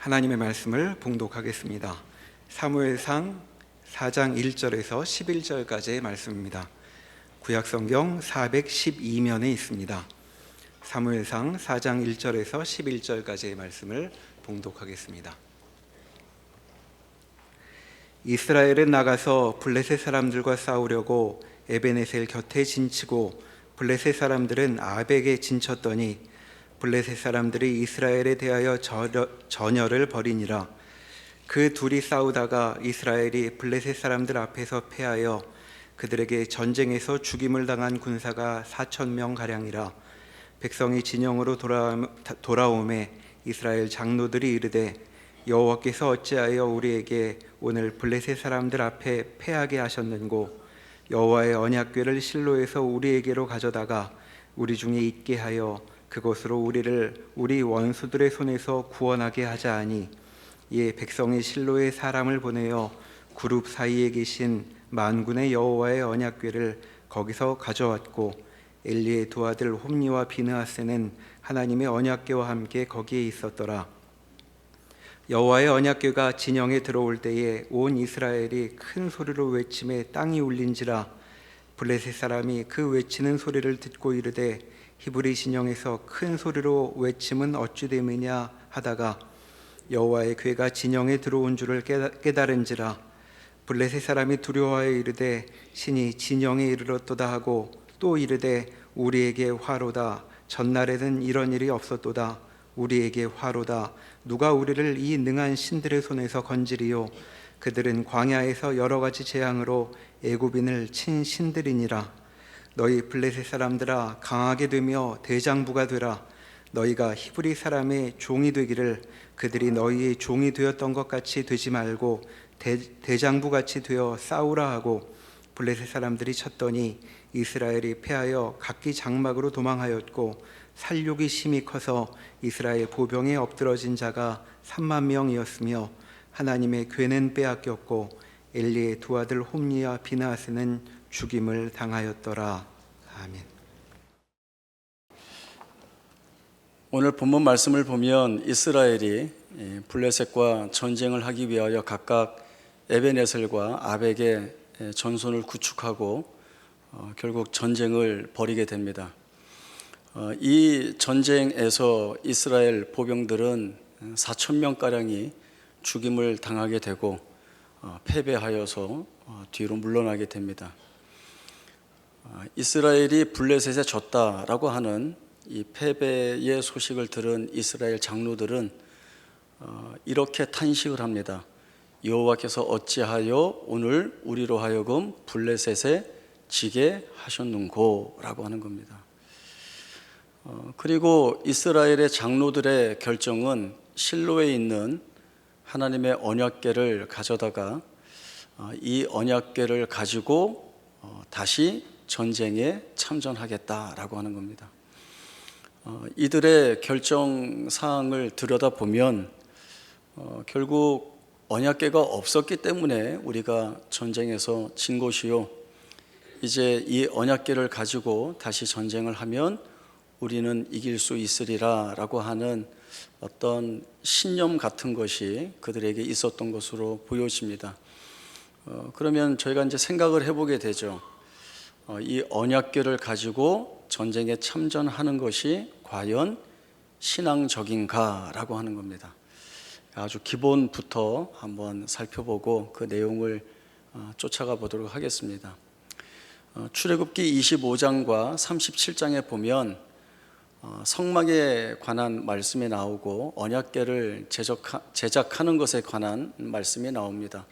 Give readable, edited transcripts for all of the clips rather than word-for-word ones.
하나님의 말씀을 봉독하겠습니다. 사무엘상 4장 1절에서 11절까지의 말씀입니다. 구약성경 412면에 있습니다. 사무엘상 4장 1절에서 11절까지의 말씀을 봉독하겠습니다. 이스라엘은 나가서 블레셋 사람들과 싸우려고 에베네셀 곁에 진치고 블레셋 사람들은 아벡에 진쳤더니 블레셋 사람들이 이스라엘에 대하여 전열을 벌이니라. 그 둘이 싸우다가 이스라엘이 블레셋 사람들 앞에서 패하여 그들에게 전쟁에서 죽임을 당한 군사가 4,000명 가량이라. 백성이 진영으로 돌아오매 이스라엘 장로들이 이르되 여호와께서 어찌하여 우리에게 오늘 블레셋 사람들 앞에 패하게 하셨는고 여호와의 언약궤를 실로에서 우리에게로 가져다가 우리 중에 있게 하여 그것으로 우리를 우리 원수들의 손에서 구원하게 하자 하니, 이에 백성이 실로에 사람을 보내어 그룹 사이에 계신 만군의 여호와의 언약궤를 거기서 가져왔고 엘리의 두 아들 홈니와 비느하스는 하나님의 언약궤와 함께 거기에 있었더라. 여호와의 언약궤가 진영에 들어올 때에 온 이스라엘이 큰 소리로 외치매 땅이 울린지라. 블레셋 사람이 그 외치는 소리를 듣고 이르되 히브리 진영에서 큰 소리로 외침은 어찌 됨이냐 하다가 여호와의 궤가 진영에 들어온 줄을 깨달은지라. 블레셋 사람이 두려워하여 이르되 신이 진영에 이르렀도다 하고 또 이르되 우리에게 화로다. 전날에는 이런 일이 없었도다. 우리에게 화로다. 누가 우리를 이 능한 신들의 손에서 건지리요. 그들은 광야에서 여러 가지 재앙으로 애굽인을 친 신들이니라. 너희 블레셋 사람들아, 강하게 되며 대장부가 되라. 너희가 히브리 사람의 종이 되기를 그들이 너희의 종이 되었던 것 같이 되지 말고 대장부같이 되어 싸우라 하고 블레셋 사람들이 쳤더니 이스라엘이 패하여 각기 장막으로 도망하였고 살육이 심히 커서 이스라엘 보병에 엎드러진 자가 3만 명이었으며 하나님의 궤는 빼앗겼고 엘리의 두 아들 홈니와 비느하스는 죽임을 당하였더라. 아멘. 오늘 본문 말씀을 보면 이스라엘이 블레셋과 전쟁을 하기 위하여 각각 에베네셀과 아벡에 전선을 구축하고 결국 전쟁을 벌이게 됩니다. 이 전쟁에서 이스라엘 보병들은 4,000명가량이 죽임을 당하게 되고 패배하여서 뒤로 물러나게 됩니다. 이스라엘이 블레셋에 졌다라고 하는 이 패배의 소식을 들은 이스라엘 장로들은 이렇게 탄식을 합니다. 여호와께서 어찌하여 오늘 우리로 하여금 블레셋에 지게 하셨는고 라고 하는 겁니다. 그리고 이스라엘의 장로들의 결정은 실로에 있는 하나님의 언약궤를 가져다가 이 언약궤를 가지고 다시 전쟁에 참전하겠다라고 하는 겁니다. 이들의 결정 사항을 들여다보면 결국 언약궤가 없었기 때문에 우리가 전쟁에서 진 것이요, 이제 이 언약궤를 가지고 다시 전쟁을 하면 우리는 이길 수 있으리라 라고 하는 어떤 신념 같은 것이 그들에게 있었던 것으로 보여집니다. 그러면 저희가 이제 생각을 해보게 되죠. 이 언약궤를 가지고 전쟁에 참전하는 것이 과연 신앙적인가 라고 하는 겁니다. 아주 기본부터 한번 살펴보고 그 내용을 쫓아가 보도록 하겠습니다. 출애굽기 25장과 37장에 보면 성막에 관한 말씀이 나오고 언약궤를 제작하는 것에 관한 말씀이 나옵니다.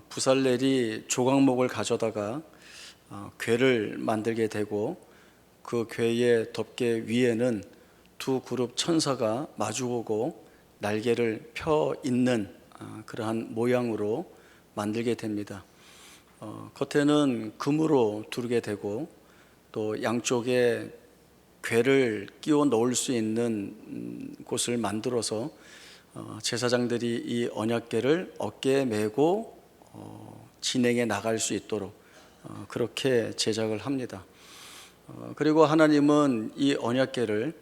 부살렐이 조각목을 가져다가 궤를 만들게 되고 그 궤의 덮개 위에는 두 그룹 천사가 마주오고 날개를 펴 있는 그러한 모양으로 만들게 됩니다. 겉에는 금으로 두르게 되고 또 양쪽에 궤를 끼워 넣을 수 있는 곳을 만들어서 제사장들이 이 언약궤를 어깨에 메고 진행해 나갈 수 있도록 그렇게 제작을 합니다. 그리고 하나님은 이 언약궤를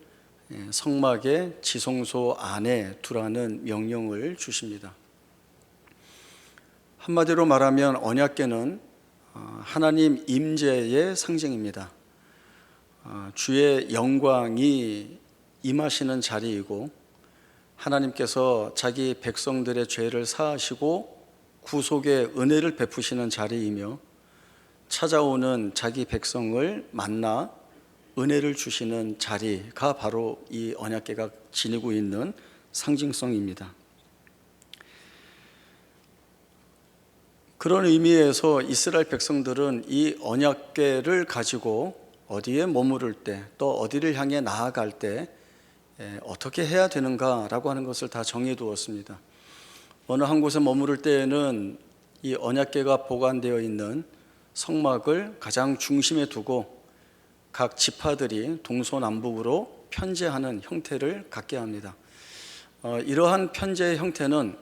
성막의 지성소 안에 두라는 명령을 주십니다. 한마디로 말하면 언약궤는 하나님 임재의 상징입니다. 주의 영광이 임하시는 자리이고 하나님께서 자기 백성들의 죄를 사하시고 구속의 은혜를 베푸시는 자리이며 찾아오는 자기 백성을 만나 은혜를 주시는 자리가 바로 이 언약궤가 지니고 있는 상징성입니다. 그런 의미에서 이스라엘 백성들은 이 언약궤를 가지고 어디에 머무를 때 또 어디를 향해 나아갈 때 어떻게 해야 되는가라고 하는 것을 다 정해 두었습니다. 어느 한 곳에 머무를 때에는 이 언약궤가 보관되어 있는 성막을 가장 중심에 두고 각 지파들이 동서남북으로 편제하는 형태를 갖게 합니다. 이러한 편제의 형태는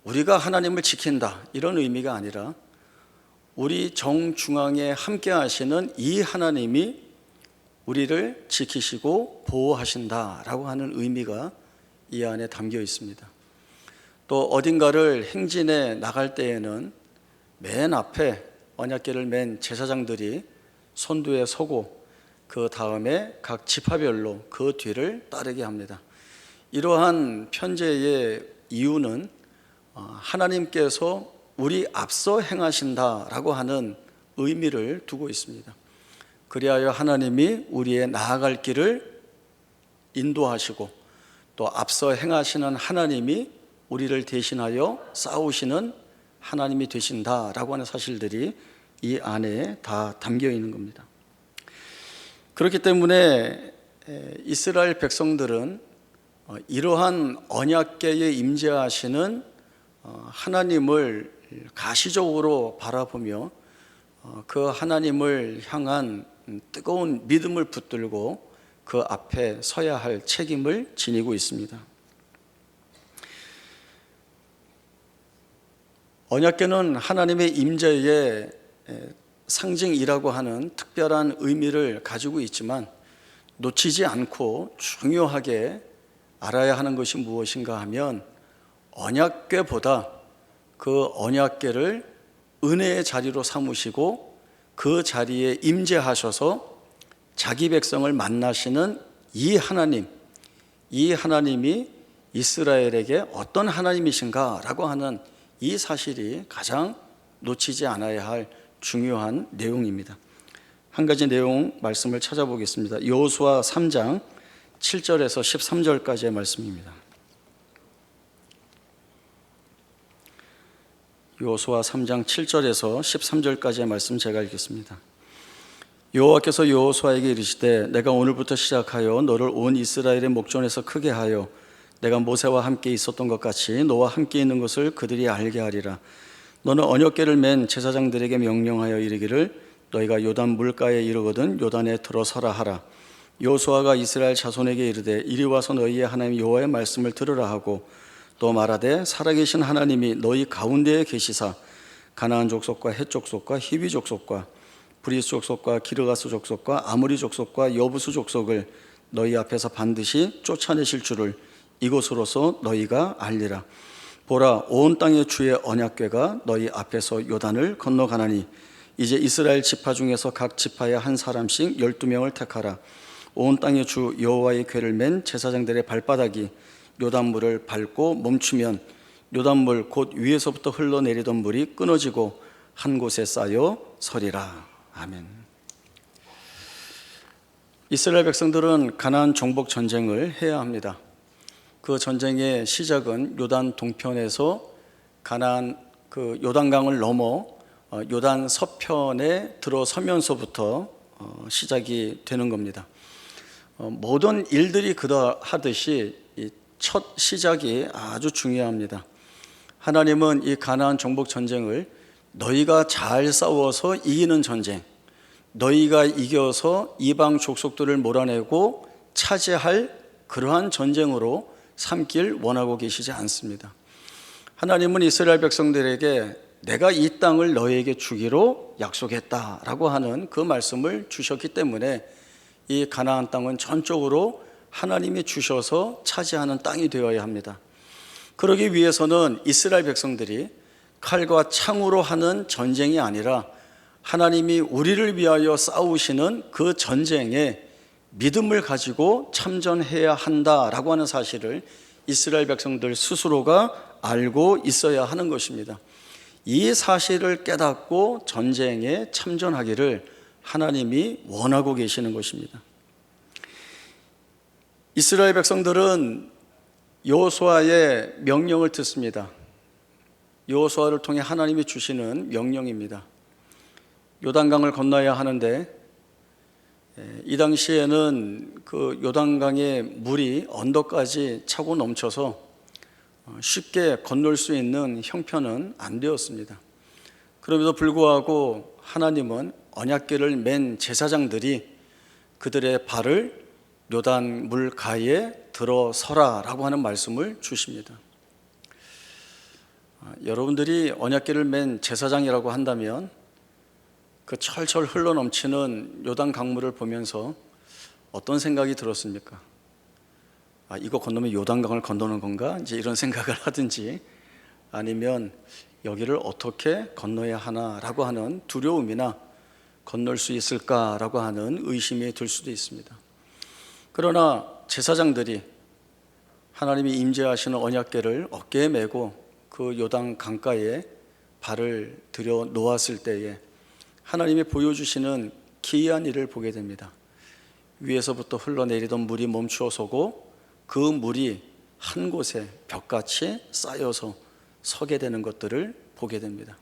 우리가 하나님을 지킨다 이런 의미가 아니라 우리 정중앙에 함께 하시는 이 하나님이 우리를 지키시고 보호하신다라고 하는 의미가 이 안에 담겨 있습니다. 또 어딘가를 행진해 나갈 때에는 맨 앞에 언약궤를 맨 제사장들이 선두에 서고 그 다음에 각 지파별로 그 뒤를 따르게 합니다. 이러한 편제의 이유는 하나님께서 우리 앞서 행하신다라고 하는 의미를 두고 있습니다. 그리하여 하나님이 우리의 나아갈 길을 인도하시고 또 앞서 행하시는 하나님이 우리를 대신하여 싸우시는 하나님이 되신다라고 하는 사실들이 이 안에 다 담겨 있는 겁니다. 그렇기 때문에 이스라엘 백성들은 이러한 언약궤에 임재하시는 하나님을 가시적으로 바라보며 그 하나님을 향한 뜨거운 믿음을 붙들고 그 앞에 서야 할 책임을 지니고 있습니다. 언약궤는 하나님의 임재의 상징이라고 하는 특별한 의미를 가지고 있지만 놓치지 않고 중요하게 알아야 하는 것이 무엇인가 하면 언약궤보다 그 언약궤를 은혜의 자리로 삼으시고 그 자리에 임재하셔서 자기 백성을 만나시는 이 하나님이 이스라엘에게 어떤 하나님이신가라고 하는 이 사실이 가장 놓치지 않아야 할 중요한 내용입니다. 한 가지 내용 말씀을 찾아보겠습니다. 여호수아 3장 7절에서 13절까지의 말씀입니다. 여호수아 3장 7절에서 13절까지의 말씀 제가 읽겠습니다. 여호와께서 여호수아에게 이르시되 내가 오늘부터 시작하여 너를 온 이스라엘의 목전에서 크게 하여 내가 모세와 함께 있었던 것 같이 너와 함께 있는 것을 그들이 알게 하리라. 너는 언약궤를 맨 제사장들에게 명령하여 이르기를 너희가 요단 물가에 이르거든 요단에 들어서라 하라. 여호수아가 이스라엘 자손에게 이르되 이리 와서 너희의 하나님 여호와의 말씀을 들으라 하고 또 말하되 살아계신 하나님이 너희 가운데에 계시사 가나안 족속과 헷 족속과 히비 족속과 브리스 족속과 기르가스 족속과 아모리 족속과 여부수 족속을 너희 앞에서 반드시 쫓아내실 줄을 이곳으로서 너희가 알리라. 보라, 온 땅의 주의 언약궤가 너희 앞에서 요단을 건너가나니 이제 이스라엘 지파 중에서 각 지파에 한 사람씩 12명을 택하라. 온 땅의 주 여호와의 궤를 맨 제사장들의 발바닥이 요단물을 밟고 멈추면 요단물 곧 위에서부터 흘러내리던 물이 끊어지고 한 곳에 쌓여 서리라. 아멘. 이스라엘 백성들은 가나안 정복 전쟁을 해야 합니다. 그 전쟁의 시작은 요단 동편에서 가나안 그 요단강을 넘어 요단 서편에 들어서면서부터 시작이 되는 겁니다. 모든 일들이 그러하듯이 이 첫 시작이 아주 중요합니다. 하나님은 이 가나안 정복 전쟁을 너희가 잘 싸워서 이기는 전쟁, 너희가 이겨서 이방 족속들을 몰아내고 차지할 그러한 전쟁으로 삼길 원하고 계시지 않습니다. 하나님은 이스라엘 백성들에게 내가 이 땅을 너희에게 주기로 약속했다라고 하는 그 말씀을 주셨기 때문에 이 가나안 땅은 전적으로 하나님이 주셔서 차지하는 땅이 되어야 합니다. 그러기 위해서는 이스라엘 백성들이 칼과 창으로 하는 전쟁이 아니라 하나님이 우리를 위하여 싸우시는 그 전쟁에 믿음을 가지고 참전해야 한다라고 하는 사실을 이스라엘 백성들 스스로가 알고 있어야 하는 것입니다. 이 사실을 깨닫고 전쟁에 참전하기를 하나님이 원하고 계시는 것입니다. 이스라엘 백성들은 여호수아의 명령을 듣습니다. 여호수아를 통해 하나님이 주시는 명령입니다. 요단강을 건너야 하는데 이 당시에는 그 요단강의 물이 언덕까지 차고 넘쳐서 쉽게 건널 수 있는 형편은 안 되었습니다. 그럼에도 불구하고 하나님은 언약궤를 맨 제사장들이 그들의 발을 요단 물 가에 들어서라라고 하는 말씀을 주십니다. 여러분들이 언약궤를 맨 제사장이라고 한다면 그 철철 흘러넘치는 요단 강물을 보면서 어떤 생각이 들었습니까? 이거 건너면 요단강을 건너는 건가? 이제 이런 생각을 하든지, 아니면 여기를 어떻게 건너야 하나라고 하는 두려움이나 건널 수 있을까라고 하는 의심이 들 수도 있습니다. 그러나 제사장들이 하나님이 임재하시는 언약궤를 어깨에 메고 그 요단 강가에 발을 들여 놓았을 때에 하나님이 보여주시는 기이한 일을 보게 됩니다. 위에서부터 흘러내리던 물이 멈추어 서고 그 물이 한 곳에 벽같이 쌓여서 서게 되는 것들을 보게 됩니다.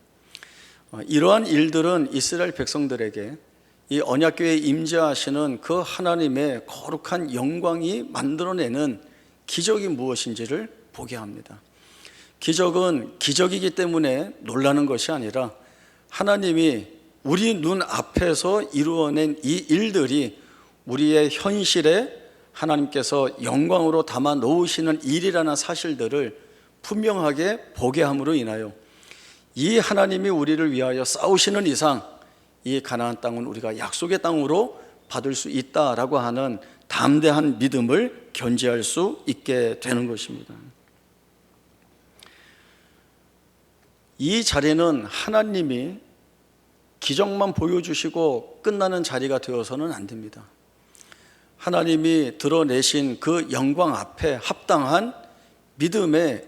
이러한 일들은 이스라엘 백성들에게 이 언약궤에 임재하시는 그 하나님의 거룩한 영광이 만들어내는 기적이 무엇인지를 보게 합니다. 기적은 기적이기 때문에 놀라는 것이 아니라 하나님이 우리 눈 앞에서 이루어낸 이 일들이 우리의 현실에 하나님께서 영광으로 담아 놓으시는 일이라는 사실들을 분명하게 보게 함으로 인하여 이 하나님이 우리를 위하여 싸우시는 이상 이 가나안 땅은 우리가 약속의 땅으로 받을 수 있다라고 하는 담대한 믿음을 견지할 수 있게 되는 것입니다. 이 자리는 하나님이 기적만 보여주시고 끝나는 자리가 되어서는 안 됩니다. 하나님이 드러내신 그 영광 앞에 합당한 믿음의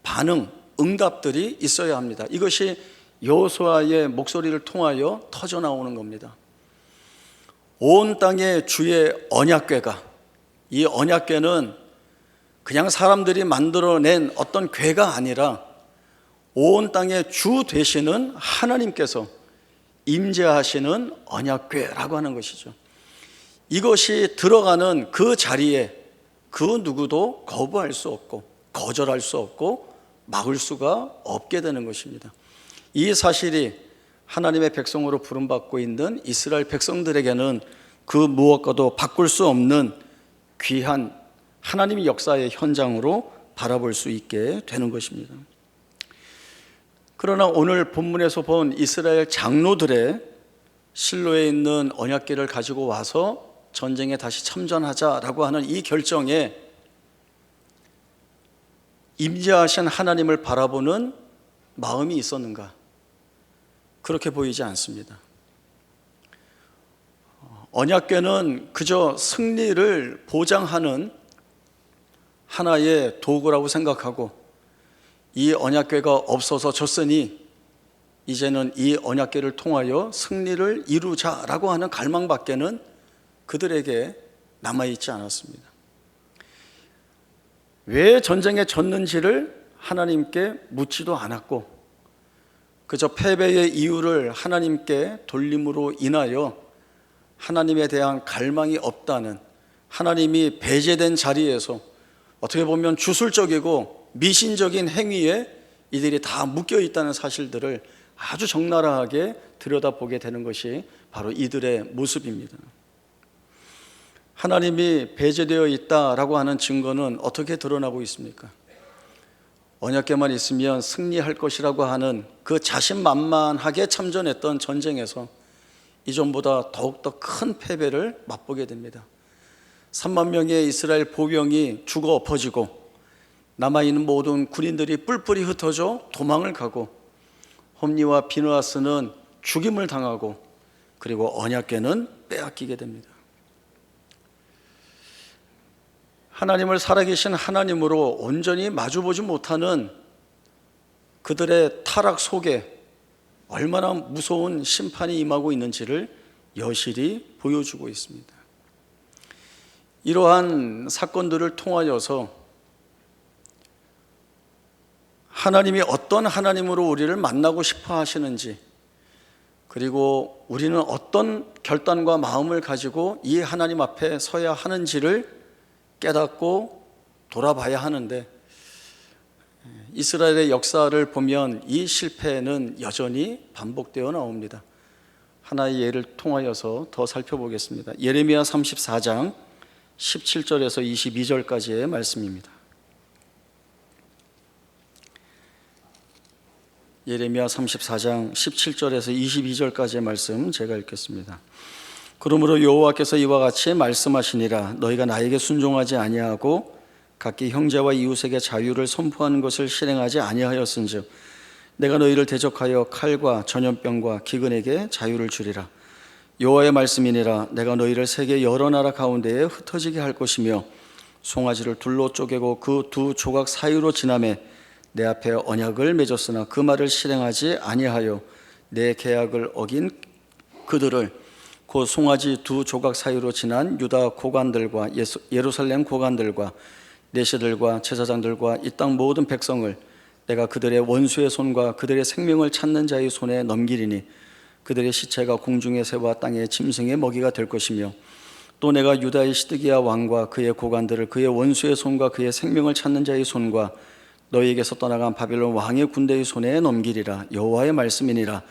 반응, 응답들이 있어야 합니다. 이것이 여호수아의 목소리를 통하여 터져 나오는 겁니다. 온 땅에 주의 언약궤가, 이 언약궤는 그냥 사람들이 만들어낸 어떤 궤가 아니라 온 땅의 주 되시는 하나님께서 임재하시는 언약궤라고 하는 것이죠. 이것이 들어가는 그 자리에 그 누구도 거부할 수 없고 거절할 수 없고 막을 수가 없게 되는 것입니다. 이 사실이 하나님의 백성으로 부름받고 있는 이스라엘 백성들에게는 그 무엇과도 바꿀 수 없는 귀한 하나님의 역사의 현장으로 바라볼 수 있게 되는 것입니다. 그러나 오늘 본문에서 본 이스라엘 장로들의 실로에 있는 언약궤를 가지고 와서 전쟁에 다시 참전하자라고 하는 이 결정에 임재하신 하나님을 바라보는 마음이 있었는가? 그렇게 보이지 않습니다. 언약궤는 그저 승리를 보장하는 하나의 도구라고 생각하고 이 언약궤가 없어서 졌으니 이제는 이 언약궤를 통하여 승리를 이루자라고 하는 갈망밖에는 그들에게 남아있지 않았습니다. 왜 전쟁에 졌는지를 하나님께 묻지도 않았고 그저 패배의 이유를 하나님께 돌림으로 인하여 하나님에 대한 갈망이 없다는, 하나님이 배제된 자리에서 어떻게 보면 주술적이고 미신적인 행위에 이들이 다 묶여 있다는 사실들을 아주 적나라하게 들여다보게 되는 것이 바로 이들의 모습입니다. 하나님이 배제되어 있다라고 하는 증거는 어떻게 드러나고 있습니까? 언약궤만 있으면 승리할 것이라고 하는 그 자신만만하게 참전했던 전쟁에서 이전보다 더욱더 큰 패배를 맛보게 됩니다. 3만 명의 이스라엘 보병이 죽어 엎어지고 남아있는 모든 군인들이 뿔뿔이 흩어져 도망을 가고 홈리와 비느하스는 죽임을 당하고 그리고 언약궤는 빼앗기게 됩니다. 하나님을 살아계신 하나님으로 온전히 마주보지 못하는 그들의 타락 속에 얼마나 무서운 심판이 임하고 있는지를 여실히 보여주고 있습니다. 이러한 사건들을 통하여서 하나님이 어떤 하나님으로 우리를 만나고 싶어 하시는지, 그리고 우리는 어떤 결단과 마음을 가지고 이 하나님 앞에 서야 하는지를 깨닫고 돌아봐야 하는데, 이스라엘의 역사를 보면 이 실패는 여전히 반복되어 나옵니다. 하나의 예를 통하여서 더 살펴보겠습니다. 예레미야 34장 17절에서 22절까지의 말씀입니다. 예레미야 34장 17절에서 22절까지의 말씀 제가 읽겠습니다. 그러므로 여호와께서 이와 같이 말씀하시니라. 너희가 나에게 순종하지 아니하고 각기 형제와 이웃에게 자유를 선포하는 것을 실행하지 아니하였은즉 내가 너희를 대적하여 칼과 전염병과 기근에게 자유를 주리라. 여호와의 말씀이니라. 내가 너희를 세계 여러 나라 가운데에 흩어지게 할 것이며 송아지를 둘로 쪼개고 그 두 조각 사이로 지나매 내 앞에 언약을 맺었으나 그 말을 실행하지 아니하여 내 계약을 어긴 그들을 곧 송아지 두 조각 사이로 지난 유다 고관들과 예루살렘 고관들과 내시들과 제사장들과 이 땅 모든 백성을 내가 그들의 원수의 손과 그들의 생명을 찾는 자의 손에 넘기리니 그들의 시체가 공중의 새와 땅의 짐승의 먹이가 될 것이며 또 내가 유다의 시드기야 왕과 그의 고관들을 그의 원수의 손과 그의 생명을 찾는 자의 손과 너희에게서 떠나간 바벨론 왕의 군대의 손에 넘기리라. 여호와의 말씀이니라.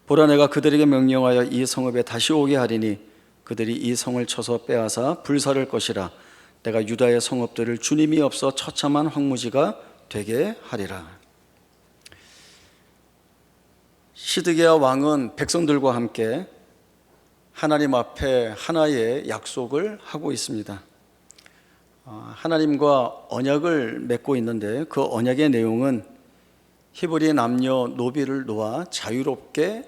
보라, 내가 그들에게 명령하여 이 성읍에 다시 오게 하리니 그들이 이 성을 쳐서 빼앗아 불사를 것이라. 내가 유다의 성읍들을 주님이 없어 처참한 황무지가 되게 하리라. 시드기야 왕은 백성들과 함께 하나님 앞에 하나의 약속을 하고 있습니다. 하나님과 언약을 맺고 있는데 그 언약의 내용은 히브리 남녀 노비를 놓아 자유롭게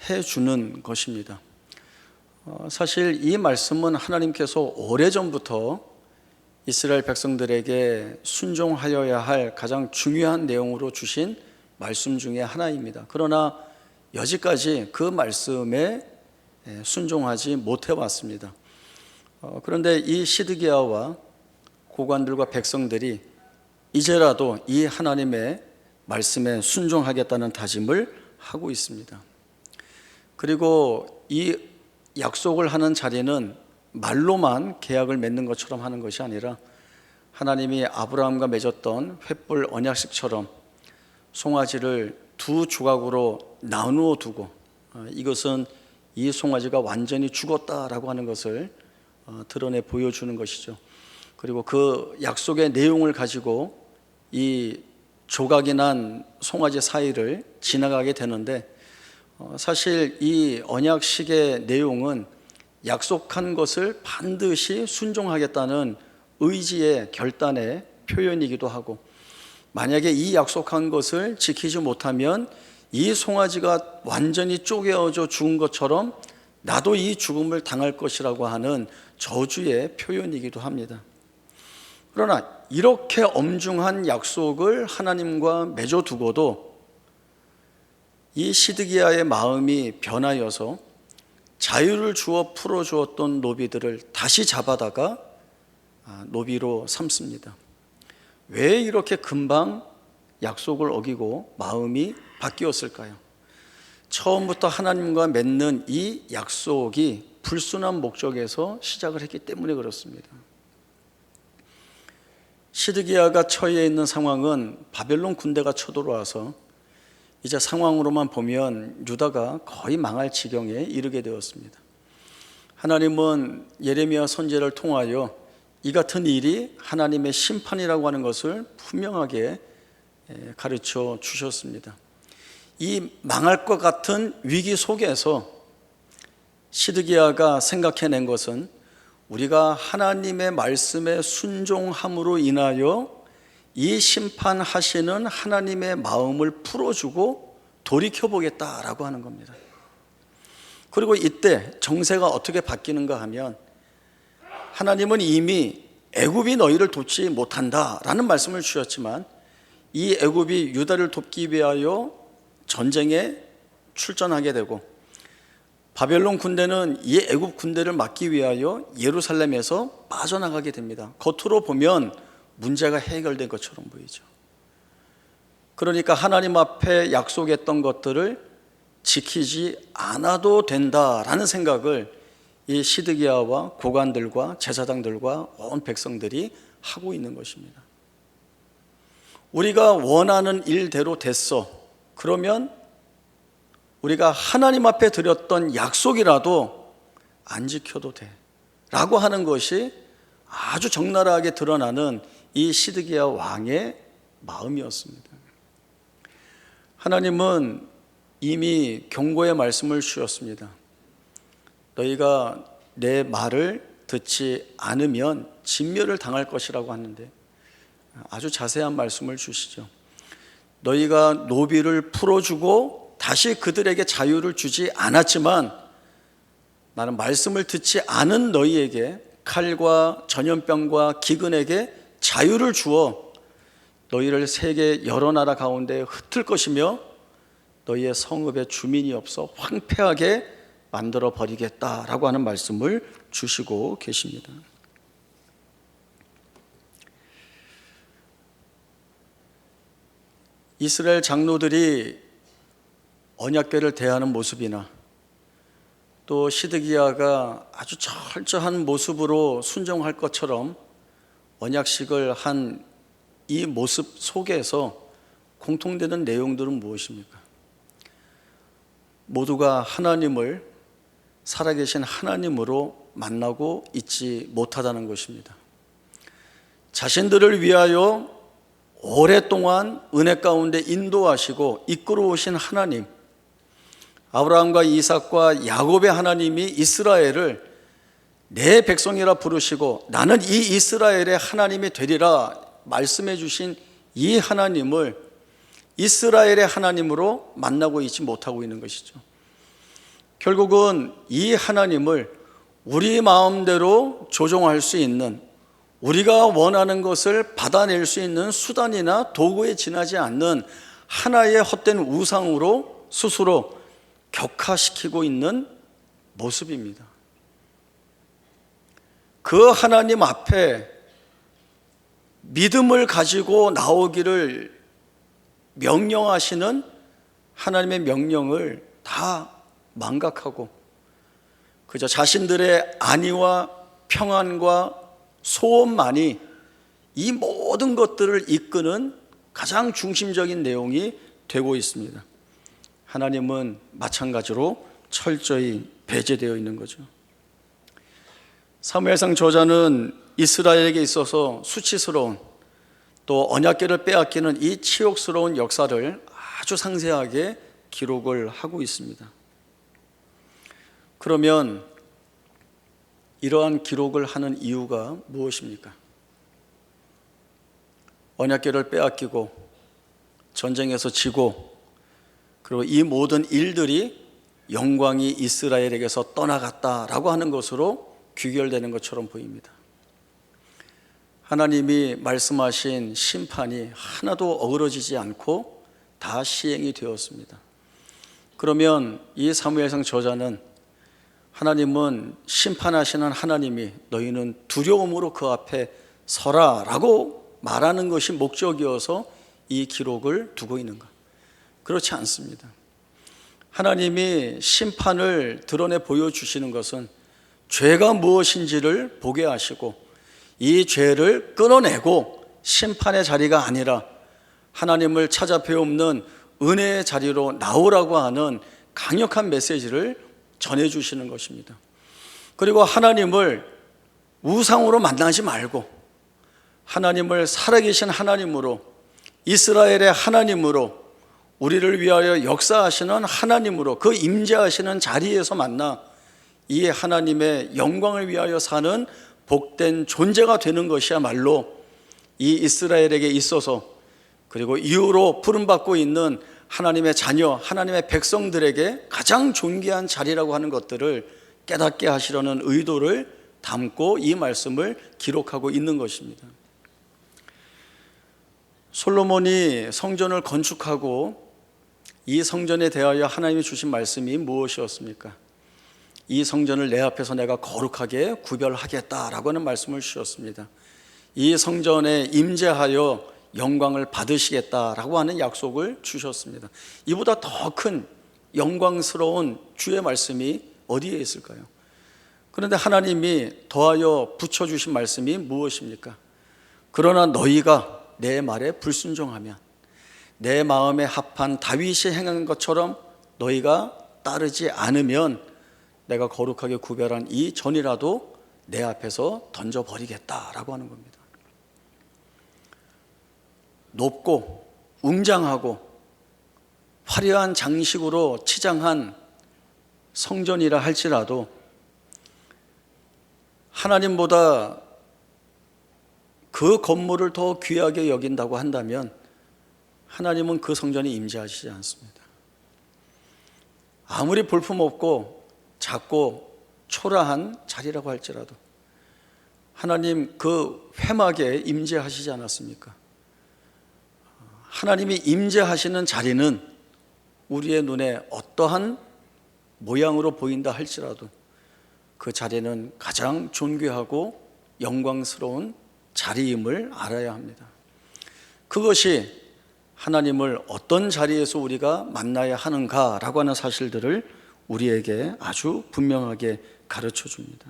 해주는 것입니다. 사실 이 말씀은 하나님께서 오래전부터 이스라엘 백성들에게 순종하여야 할 가장 중요한 내용으로 주신 말씀 중에 하나입니다. 그러나 여지까지 그 말씀에 순종하지 못해 왔습니다. 그런데 이 시드기야와 고관들과 백성들이 이제라도 이 하나님의 말씀에 순종하겠다는 다짐을 하고 있습니다. 그리고 이 약속을 하는 자리는 말로만 계약을 맺는 것처럼 하는 것이 아니라 하나님이 아브라함과 맺었던 횃불 언약식처럼 송아지를 두 조각으로 나누어 두고 이것은 이 송아지가 완전히 죽었다라고 하는 것을 드러내 보여주는 것이죠. 그리고 그 약속의 내용을 가지고 이 조각이 난 송아지 사이를 지나가게 되는데 사실 이 언약식의 내용은 약속한 것을 반드시 순종하겠다는 의지의 결단의 표현이기도 하고 만약에 이 약속한 것을 지키지 못하면 이 송아지가 완전히 쪼개어져 죽은 것처럼 나도 이 죽음을 당할 것이라고 하는 저주의 표현이기도 합니다. 그러나 이렇게 엄중한 약속을 하나님과 맺어두고도 이 시드기야의 마음이 변하여서 자유를 주어 풀어주었던 노비들을 다시 잡아다가 노비로 삼습니다. 왜 이렇게 금방 약속을 어기고 마음이 바뀌었을까요? 처음부터 하나님과 맺는 이 약속이 불순한 목적에서 시작을 했기 때문에 그렇습니다. 시드기야가 처해 있는 상황은 바벨론 군대가 쳐들어와서 이제 상황으로만 보면 유다가 거의 망할 지경에 이르게 되었습니다. 하나님은 예레미야 선지자를 통하여 이 같은 일이 하나님의 심판이라고 하는 것을 분명하게 가르쳐 주셨습니다. 이 망할 것 같은 위기 속에서 시드기야가 생각해낸 것은 우리가 하나님의 말씀에 순종함으로 인하여 이 심판하시는 하나님의 마음을 풀어주고 돌이켜보겠다라고 하는 겁니다. 그리고 이때 정세가 어떻게 바뀌는가 하면, 하나님은 이미 애굽이 너희를 돕지 못한다라는 말씀을 주셨지만, 이 애굽이 유다를 돕기 위하여 전쟁에 출전하게 되고, 바벨론 군대는 이 애굽 군대를 막기 위하여 예루살렘에서 빠져나가게 됩니다. 겉으로 보면 문제가 해결된 것처럼 보이죠. 그러니까 하나님 앞에 약속했던 것들을 지키지 않아도 된다라는 생각을 이 시드기야와 고관들과 제사장들과 온 백성들이 하고 있는 것입니다. 우리가 원하는 일대로 됐어. 그러면 우리가 하나님 앞에 드렸던 약속이라도 안 지켜도 돼 라고 하는 것이 아주 적나라하게 드러나는 이 시드기야 왕의 마음이었습니다. 하나님은 이미 경고의 말씀을 주셨습니다. 너희가 내 말을 듣지 않으면 진멸을 당할 것이라고 하는데, 아주 자세한 말씀을 주시죠. 너희가 노비를 풀어주고 다시 그들에게 자유를 주지 않았지만, 나는 말씀을 듣지 않은 너희에게 칼과 전염병과 기근에게 자유를 주어 너희를 세계 여러 나라 가운데 흩을 것이며 너희의 성읍에 주민이 없어 황폐하게 만들어 버리겠다라고 하는 말씀을 주시고 계십니다. 이스라엘 장로들이 언약궤를 대하는 모습이나, 또 시드기야가 아주 철저한 모습으로 순종할 것처럼 언약식을 한 이 모습 속에서 공통되는 내용들은 무엇입니까? 모두가 하나님을 살아계신 하나님으로 만나고 있지 못하다는 것입니다. 자신들을 위하여 오랫동안 은혜 가운데 인도하시고 이끌어 오신 하나님, 아브라함과 이삭과 야곱의 하나님이 이스라엘을 내 백성이라 부르시고 나는 이 이스라엘의 하나님이 되리라 말씀해 주신 이 하나님을 이스라엘의 하나님으로 만나고 있지 못하고 있는 것이죠. 결국은 이 하나님을 우리 마음대로 조종할 수 있는, 우리가 원하는 것을 받아낼 수 있는 수단이나 도구에 지나지 않는 하나의 헛된 우상으로 스스로 격화시키고 있는 모습입니다. 그 하나님 앞에 믿음을 가지고 나오기를 명령하시는 하나님의 명령을 다 망각하고 그저 자신들의 안위와 평안과 소원만이 이 모든 것들을 이끄는 가장 중심적인 내용이 되고 있습니다. 하나님은 마찬가지로 철저히 배제되어 있는 거죠. 사무엘상 저자는 이스라엘에게 있어서 수치스러운, 또 언약궤를 빼앗기는 이 치욕스러운 역사를 아주 상세하게 기록을 하고 있습니다. 그러면 이러한 기록을 하는 이유가 무엇입니까? 언약궤를 빼앗기고 전쟁에서 지고, 그리고 이 모든 일들이 영광이 이스라엘에게서 떠나갔다라고 하는 것으로 귀결되는 것처럼 보입니다. 하나님이 말씀하신 심판이 하나도 어그러지지 않고 다 시행이 되었습니다. 그러면 이 사무엘상 저자는 하나님은 심판하시는 하나님이 너희는 두려움으로 그 앞에 서라 라고 말하는 것이 목적이어서 이 기록을 두고 있는가? 그렇지 않습니다. 하나님이 심판을 드러내 보여주시는 것은 죄가 무엇인지를 보게 하시고 이 죄를 끊어내고 심판의 자리가 아니라 하나님을 찾아 배움는 은혜의 자리로 나오라고 하는 강력한 메시지를 전해주시는 것입니다. 그리고 하나님을 우상으로 만나지 말고 하나님을 살아계신 하나님으로, 이스라엘의 하나님으로, 우리를 위하여 역사하시는 하나님으로, 그 임재하시는 자리에서 만나 이 하나님의 영광을 위하여 사는 복된 존재가 되는 것이야말로 이 이스라엘에게 있어서, 그리고 이후로 부름받고 있는 하나님의 자녀, 하나님의 백성들에게 가장 존귀한 자리라고 하는 것들을 깨닫게 하시려는 의도를 담고 이 말씀을 기록하고 있는 것입니다. 솔로몬이 성전을 건축하고 이 성전에 대하여 하나님이 주신 말씀이 무엇이었습니까? 이 성전을 내 앞에서 내가 거룩하게 구별하겠다라고 하는 말씀을 주셨습니다. 이 성전에 임재하여 영광을 받으시겠다라고 하는 약속을 주셨습니다. 이보다 더 큰 영광스러운 주의 말씀이 어디에 있을까요? 그런데 하나님이 더하여 붙여주신 말씀이 무엇입니까? 그러나 너희가 내 말에 불순종하면, 내 마음에 합한 다윗이 행한 것처럼 너희가 따르지 않으면 내가 거룩하게 구별한 이 전이라도 내 앞에서 던져버리겠다라고 하는 겁니다. 높고 웅장하고 화려한 장식으로 치장한 성전이라 할지라도 하나님보다 그 건물을 더 귀하게 여긴다고 한다면 하나님은 그 성전에 임재하시지 않습니다. 아무리 볼품없고 작고 초라한 자리라고 할지라도 하나님 그 회막에 임재하시지 않았습니까? 하나님이 임재하시는 자리는 우리의 눈에 어떠한 모양으로 보인다 할지라도 그 자리는 가장 존귀하고 영광스러운 자리임을 알아야 합니다. 그것이 하나님을 어떤 자리에서 우리가 만나야 하는가라고 하는 사실들을 우리에게 아주 분명하게 가르쳐 줍니다.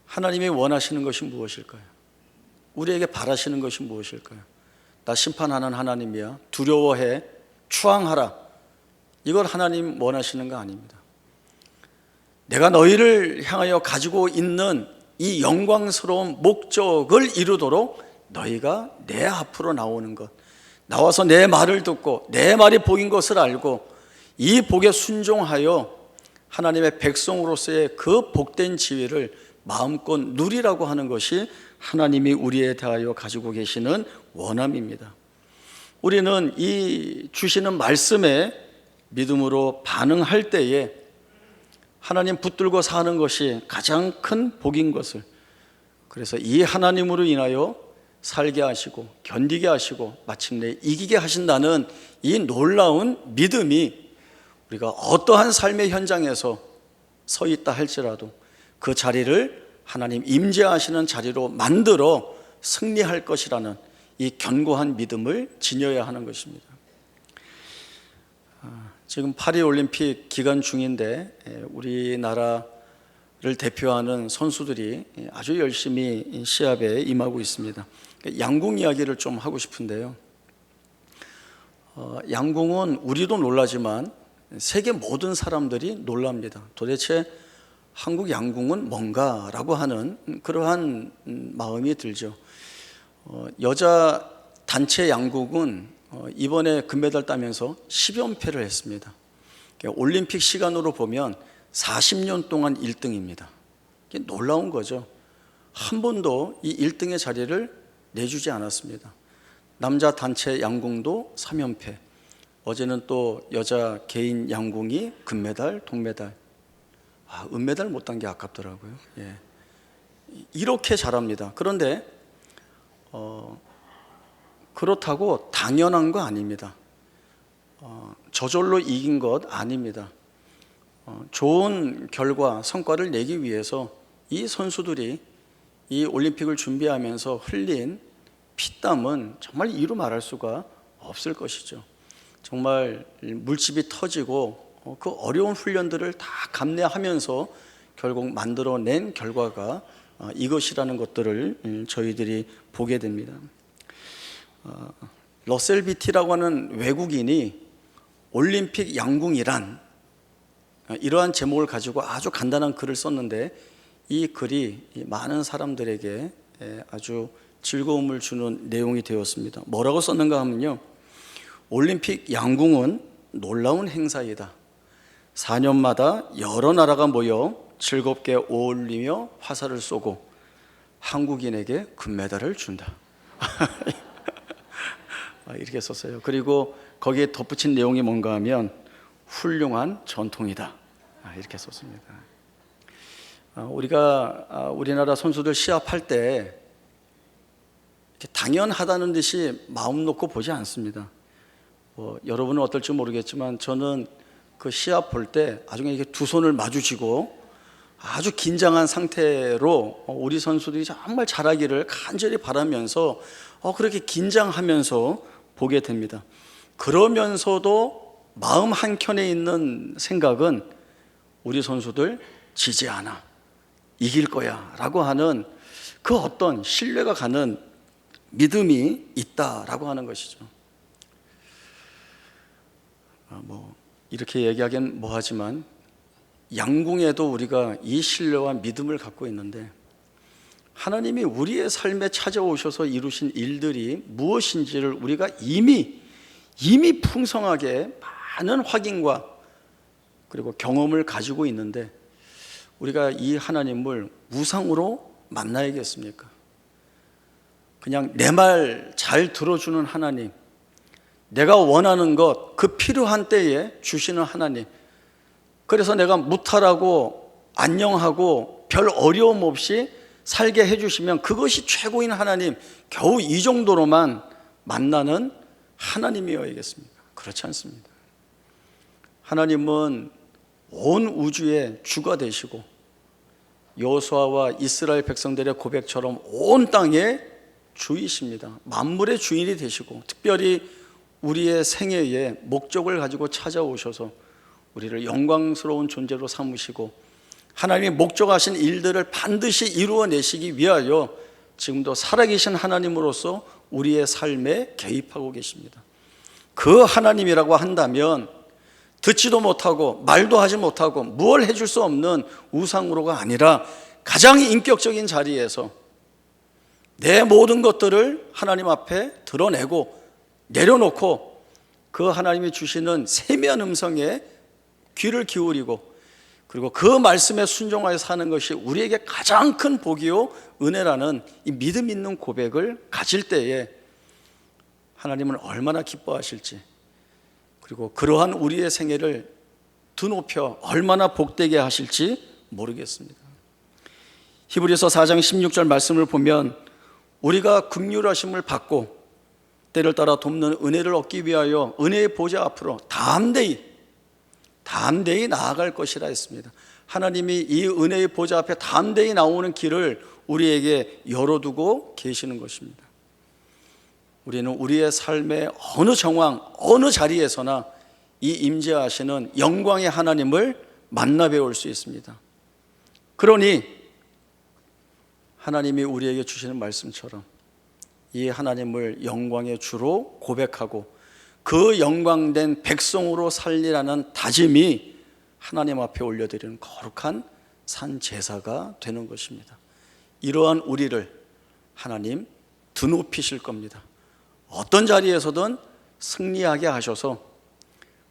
하나님이 원하시는 것이 무엇일까요? 우리에게 바라시는 것이 무엇일까요? 나 심판하는 하나님이야, 두려워해, 추앙하라, 이걸 하나님 원하시는 거 아닙니다. 내가 너희를 향하여 가지고 있는 이 영광스러운 목적을 이루도록 너희가 내 앞으로 나오는 것, 나와서 내 말을 듣고 내 말이 복인 것을 알고 이 복에 순종하여 하나님의 백성으로서의 그 복된 지위를 마음껏 누리라고 하는 것이 하나님이 우리에 대하여 가지고 계시는 원함입니다. 우리는 이 주시는 말씀에 믿음으로 반응할 때에 하나님 붙들고 사는 것이 가장 큰 복인 것을, 그래서 이 하나님으로 인하여 살게 하시고 견디게 하시고 마침내 이기게 하신다는 이 놀라운 믿음이 우리가 어떠한 삶의 현장에서 서 있다 할지라도 그 자리를 하나님 임재하시는 자리로 만들어 승리할 것이라는 이 견고한 믿음을 지녀야 하는 것입니다. 지금 파리올림픽 기간 중인데 우리나라를 대표하는 선수들이 아주 열심히 시합에 임하고 있습니다. 양궁 이야기를 좀 하고 싶은데요. 양궁은 우리도 놀라지만 세계 모든 사람들이 놀랍니다. 도대체 한국 양궁은 뭔가라고 하는 그러한 마음이 들죠. 여자 단체 양궁은 이번에 금메달 따면서 10연패를 했습니다. 올림픽 시간으로 보면 40년 동안 1등입니다. 놀라운 거죠. 한 번도 이 1등의 자리를 내주지 않았습니다. 남자 단체 양궁도 3연패, 어제는 또 여자 개인 양궁이 금메달, 동메달, 은메달 못 딴 게 아깝더라고요. 예. 이렇게 잘합니다. 그런데 그렇다고 당연한 거 아닙니다. 저절로 이긴 것 아닙니다. 좋은 결과, 성과를 내기 위해서 이 선수들이 이 올림픽을 준비하면서 흘린 피땀은 정말 이루 말할 수가 없을 것이죠. 정말 물집이 터지고 그 어려운 훈련들을 다 감내하면서 결국 만들어낸 결과가 이것이라는 것들을 저희들이 보게 됩니다. 러셀 비티라고 하는 외국인이 올림픽 양궁이란 이러한 제목을 가지고 아주 간단한 글을 썼는데 이 글이 많은 사람들에게 아주 즐거움을 주는 내용이 되었습니다. 뭐라고 썼는가 하면요, 올림픽 양궁은 놀라운 행사이다. 4년마다 여러 나라가 모여 즐겁게 어울리며 화살을 쏘고 한국인에게 금메달을 준다. 이렇게 썼어요. 그리고 거기에 덧붙인 내용이 뭔가 하면 훌륭한 전통이다. 이렇게 썼습니다. 우리가 우리나라 선수들 시합할 때 당연하다는 듯이 마음 놓고 보지 않습니다. 여러분은 어떨지 모르겠지만 저는 그 시합 볼 때 아주 이렇게 두 손을 마주치고 아주 긴장한 상태로 우리 선수들이 정말 잘하기를 간절히 바라면서 그렇게 긴장하면서 보게 됩니다. 그러면서도 마음 한켠에 있는 생각은 우리 선수들 지지 않아, 이길 거야 라고 하는 그 어떤 신뢰가 가는 믿음이 있다라고 하는 것이죠. 이렇게 얘기하기엔 뭐하지만 양궁에도 우리가 이 신뢰와 믿음을 갖고 있는데, 하나님이 우리의 삶에 찾아오셔서 이루신 일들이 무엇인지를 우리가 이미 풍성하게 많은 확인과 그리고 경험을 가지고 있는데, 우리가 이 하나님을 우상으로 만나야겠습니까? 그냥 내 말 잘 들어주는 하나님, 내가 원하는 것 그 필요한 때에 주시는 하나님, 그래서 내가 무탈하고 안녕하고 별 어려움 없이 살게 해주시면 그것이 최고인 하나님, 겨우 이 정도로만 만나는 하나님이어야겠습니까? 그렇지 않습니다. 하나님은 온 우주의 주가 되시고 여호수아와 이스라엘 백성들의 고백처럼 온 땅의 주이십니다. 만물의 주인이 되시고, 특별히 우리의 생애에 목적을 가지고 찾아오셔서 우리를 영광스러운 존재로 삼으시고 하나님이 목적하신 일들을 반드시 이루어내시기 위하여 지금도 살아계신 하나님으로서 우리의 삶에 개입하고 계십니다. 그 하나님이라고 한다면 듣지도 못하고 말도 하지 못하고 무엇을 해줄 수 없는 우상으로가 아니라 가장 인격적인 자리에서 내 모든 것들을 하나님 앞에 드러내고 내려놓고 그 하나님이 주시는 세미한 음성에 귀를 기울이고, 그리고 그 말씀에 순종하여 사는 것이 우리에게 가장 큰 복이요 은혜라는 이 믿음 있는 고백을 가질 때에 하나님은 얼마나 기뻐하실지, 그리고 그러한 우리의 생애를 드높여 얼마나 복되게 하실지 모르겠습니다. 히브리서 4장 16절 말씀을 보면 우리가 긍휼하심을 받고 때를 따라 돕는 은혜를 얻기 위하여 은혜의 보좌 앞으로 담대히 나아갈 것이라 했습니다. 하나님이 이 은혜의 보좌 앞에 담대히 나오는 길을 우리에게 열어두고 계시는 것입니다. 우리는 우리의 삶의 어느 정황, 어느 자리에서나 이 임재하시는 영광의 하나님을 만나 배울 수 있습니다. 그러니 하나님이 우리에게 주시는 말씀처럼 이 하나님을 영광의 주로 고백하고 그 영광된 백성으로 살리라는 다짐이 하나님 앞에 올려드리는 거룩한 산 제사가 되는 것입니다. 이러한 우리를 하나님 드높이실 겁니다. 어떤 자리에서든 승리하게 하셔서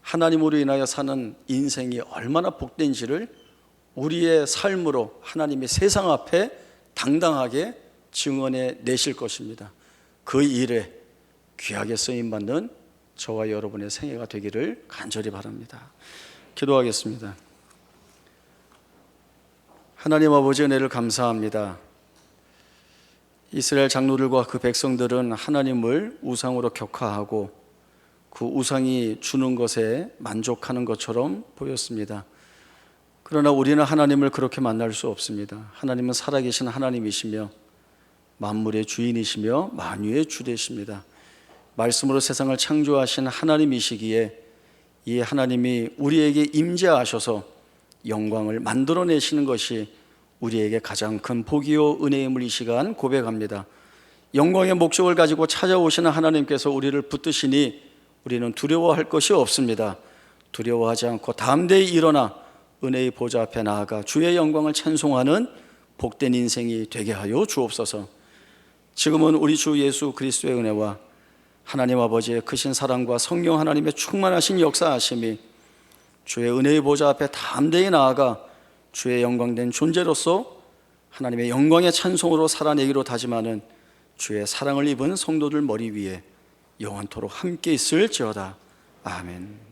하나님으로 인하여 사는 인생이 얼마나 복된지를 우리의 삶으로 하나님이 세상 앞에 당당하게 증언해 내실 것입니다. 그 일에 귀하게 쓰임받는 저와 여러분의 생애가 되기를 간절히 바랍니다. 기도하겠습니다. 하나님 아버지, 은혜를 감사합니다. 이스라엘 장로들과 그 백성들은 하나님을 우상으로 격하하고 그 우상이 주는 것에 만족하는 것처럼 보였습니다. 그러나 우리는 하나님을 그렇게 만날 수 없습니다. 하나님은 살아계신 하나님이시며 만물의 주인이시며 만유의 주 되십니다. 말씀으로 세상을 창조하신 하나님이시기에 이 하나님이 우리에게 임재하셔서 영광을 만들어내시는 것이 우리에게 가장 큰 복이요 은혜임을 이 시간 고백합니다. 영광의 목적을 가지고 찾아오시는 하나님께서 우리를 붙드시니 우리는 두려워할 것이 없습니다. 두려워하지 않고 담대히 일어나 은혜의 보좌 앞에 나아가 주의 영광을 찬송하는 복된 인생이 되게 하여 주옵소서. 지금은 우리 주 예수 그리스도의 은혜와 하나님 아버지의 크신 사랑과 성령 하나님의 충만하신 역사하심이 주의 은혜의 보좌 앞에 담대히 나아가 주의 영광된 존재로서 하나님의 영광의 찬송으로 살아내기로 다짐하는 주의 사랑을 입은 성도들 머리 위에 영원토록 함께 있을지어다. 아멘.